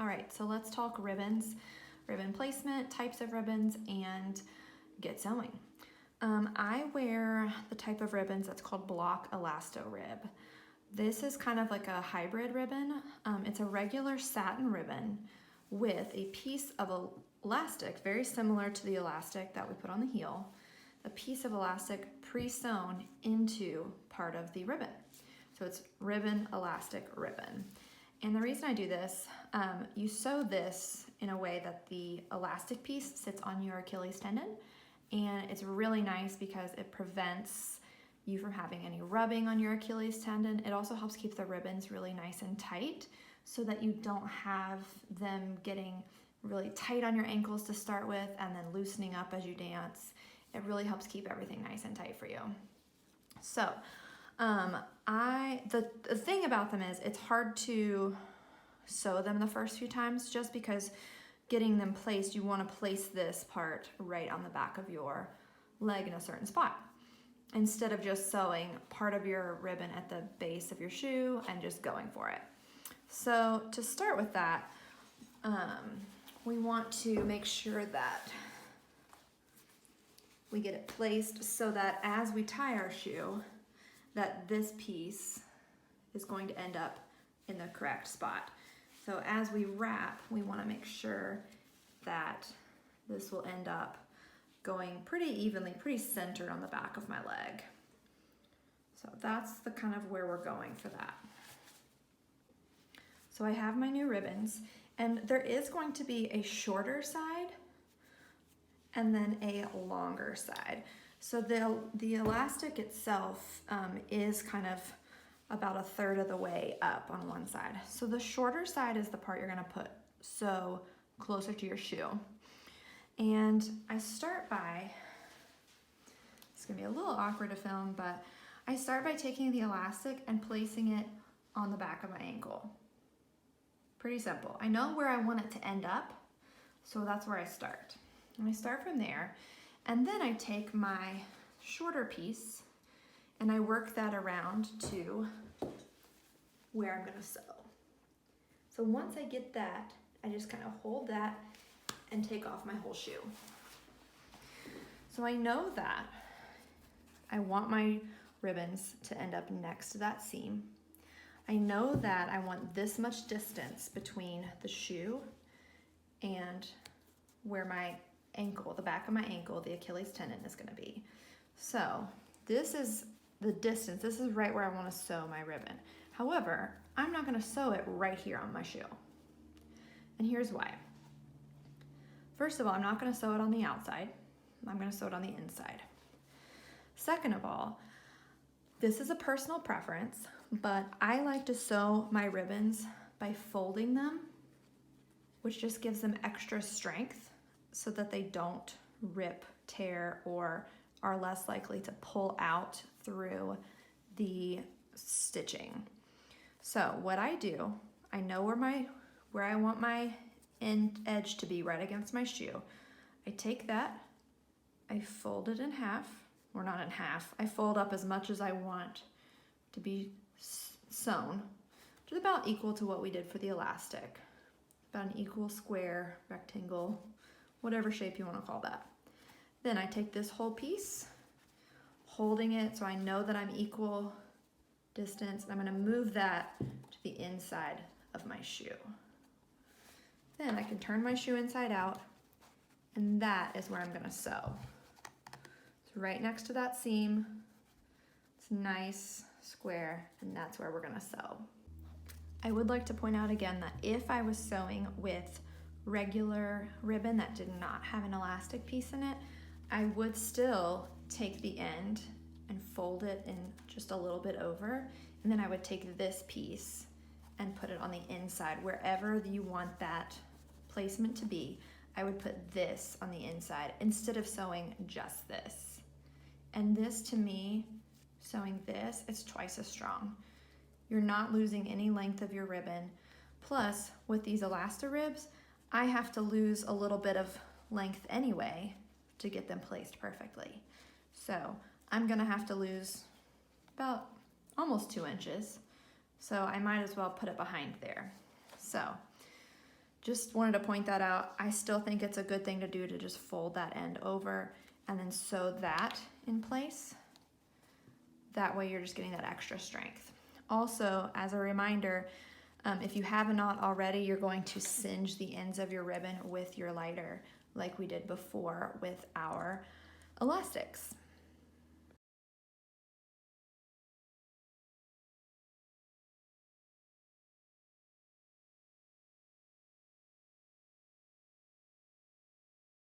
All right, so let's talk ribbons, ribbon placement, types of ribbons, and get sewing. I wear the type of ribbons that's called block elasto rib. This is kind of like a hybrid ribbon. It's a regular satin ribbon with a piece of elastic, very similar to the elastic that we put on the heel, a piece of elastic pre-sewn into part of the ribbon. So it's ribbon, elastic, ribbon. And the reason I do this, you sew this in a way that the elastic piece sits on your Achilles tendon, and it's really nice because it prevents you from having any rubbing on your Achilles tendon. It also helps keep the ribbons really nice and tight so that you don't have them getting really tight on your ankles to start with and then loosening up as you dance. It really helps keep everything nice and tight for you. So the thing about them is it's hard to sew them the first few times just because getting them placed, you want to place this part right on the back of your leg in a certain spot instead of just sewing part of your ribbon at the base of your shoe and just going for it. So to start with that, we want to make sure that we get it placed so that as we tie our shoe, that this piece is going to end up in the correct spot. So as we wrap, we want to make sure that this will end up going pretty evenly, pretty centered on the back of my leg. So that's the kind of where we're going for that. So I have my new ribbons, and there is going to be a shorter side and then a longer side. So the elastic itself is kind of about a third of the way up on one side. So the shorter side is the part you're gonna sew closer to your shoe. And I start by, it's gonna be a little awkward to film, but I start by taking the elastic and placing it on the back of my ankle. Pretty simple. I know where I want it to end up, so that's where I start. And I start from there. And then I take my shorter piece and I work that around to where I'm gonna sew. So once I get that, I just kind of hold that and take off my whole shoe. So I know that I want my ribbons to end up next to that seam. I know that I want this much distance between the shoe and where my ankle, the back of my ankle, the Achilles tendon is gonna be. So this is the distance, this is right where I wanna sew my ribbon. However, I'm not gonna sew it right here on my shoe. And here's why. First of all, I'm not gonna sew it on the outside. I'm gonna sew it on the inside. Second of all, this is a personal preference, but I like to sew my ribbons by folding them, which just gives them extra strength so that they don't rip, tear, or are less likely to pull out through the stitching. So what I do, I know where I want my end edge to be right against my shoe. I take that, I fold it in half, or not in half, I fold up as much as I want to be sewn, which is about equal to what we did for the elastic. About an equal square, rectangle, whatever shape you want to call that. Then I take this whole piece, holding it so I know that I'm equal distance, and I'm going to move that to the inside of my shoe. Then I can turn my shoe inside out, and that is where I'm going to sew. So right next to that seam, it's nice, square, and that's where we're going to sew. I would like to point out again that if I was sewing with regular ribbon that did not have an elastic piece in it, I would still take the end and fold it in just a little bit over, and then I would take this piece and put it on the inside. Wherever you want that placement to be, I would put this on the inside instead of sewing just this. And this, to me, sewing this, it's twice as strong. You're not losing any length of your ribbon. Plus, with these elastiribs, I have to lose a little bit of length anyway to get them placed perfectly. So I'm gonna have to lose about almost 2 inches. So I might as well put it behind there. So just wanted to point that out. I still think it's a good thing to do to just fold that end over and then sew that in place. That way you're just getting that extra strength. Also, as a reminder, if you have a knot already, you're going to singe the ends of your ribbon with your lighter like we did before with our elastics.